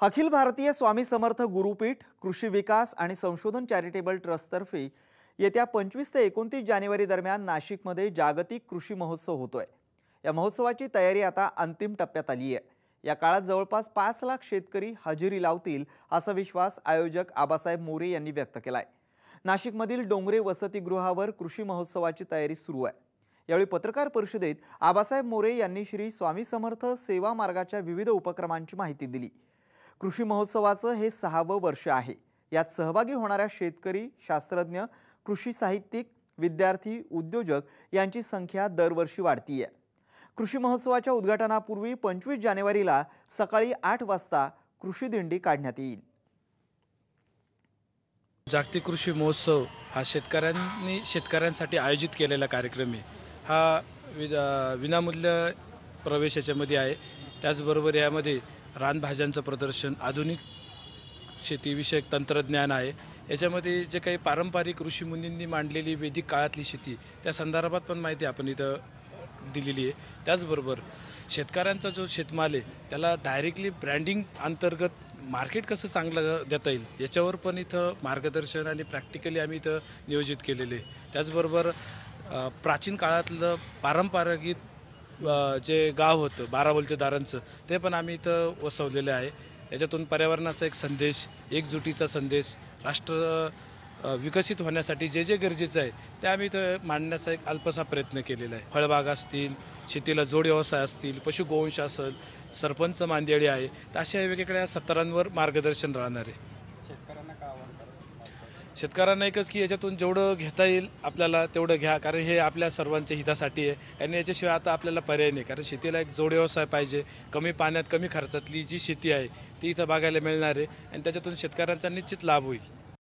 अखिल भारतीय स्वामी समर्थ गुरुपीठ कृषी विकास आणि संशोधन चॅरिटेबल ट्रस्टतर्फे येत्या 25 ते 29 जानेवारी दरम्यान नाशिकमध्ये जागतिक कृषी महोत्सव होतोय। या महोत्सवाची तयारी आता अंतिम टप्प्यात आली आहे। या काळात जवळपास 5 लाख शेतकरी हजेरी लावतील असा विश्वास आयोजक आबासाहेब मोरे यांनी व्यक्त केलाय। नाशिकमधील डोंगरे वसतिगृहावर कृषी महोत्सवाची तयारी सुरू आहे। यावेळी पत्रकार परिषदेत आबासाहेब मोरे यांनी श्री स्वामी समर्थ सेवा मार्गाच्या विविध उपक्रमांची माहिती दिली। कृषी महोत्सवाचं हे 6वं वर्ष आहे। यात सहभागी होणाऱ्या शेतकरी, शास्त्रज्ञ, कृषी साहित्यिक, विद्यार्थी, उद्योजक यांची संख्या दरवर्षी वाढतीये। कृषी महोत्सवाच्या उद्घाटनापूर्वी 25 जानेवारीला सकाळी 8 वाजता कृषी दिंडी काढण्यात येईल। जागतिक कृषी महोत्सव हा शेतकऱ्यांसाठी आयोजित केलेला कार्यक्रम आहे। हा विनामूल्य प्रवेश याच्यामध्ये आहे। त्याचबरोबर यामध्ये रानभाज्यांचं प्रदर्शन, आधुनिक शेतीविषयक तंत्रज्ञान आहे। याच्यामध्ये जे काही पारंपरिक ऋषीमुनींनी मांडलेली वैदिक काळातली शेती त्या संदर्भात पण माहिती आपण इथं दिलेली आहे। त्याचबरोबर शेतकऱ्यांचा जो शेतमाल आहे त्याला डायरेक्टली ब्रँडिंग अंतर्गत मार्केट कसं चांगलं देता येईल याच्यावर पण इथं मार्गदर्शन आणि प्रॅक्टिकली आम्ही इथं नियोजित केलेले आहे। त्याचबरोबर प्राचीन काळातलं पारंपरिक जे गाव होतं 12 बलुतेदारांचं ते पण आम्ही इथं वसवलेलं आहे। याच्यातून पर्यावरणाचा एक संदेश, एकजुटीचा संदेश, राष्ट्र विकसित होण्यासाठी जे जे गरजेचं आहे ते आम्ही इथं मांडण्याचा एक अल्पसा प्रयत्न केलेला आहे। फळबाग असतील, शेतीला जोड व्यवसाय असतील, पशुगोवंश असेल, सरपंच मांदियाळी आहे, तर अशा वेगवेगळ्या सत्रांवर मार्गदर्शन राहणार आहे। शेतकऱ्यांना एकच की याच्यातून जेवढं घेता येईल आपल्याला तेवढं घ्या, कारण हे आपल्या सर्वांच्या हितासाठी आहे आणि याच्याशिवाय आता आपल्याला पर्याय नाही। कारण शेतीला एक जोड व्यवसाय पाहिजे, कमी पाण्यात कमी खर्चातली जी शेती आहे ती इथं बघायला मिळणार आहे आणि त्याच्यातून शेतकऱ्यांचा निश्चित लाभ होईल।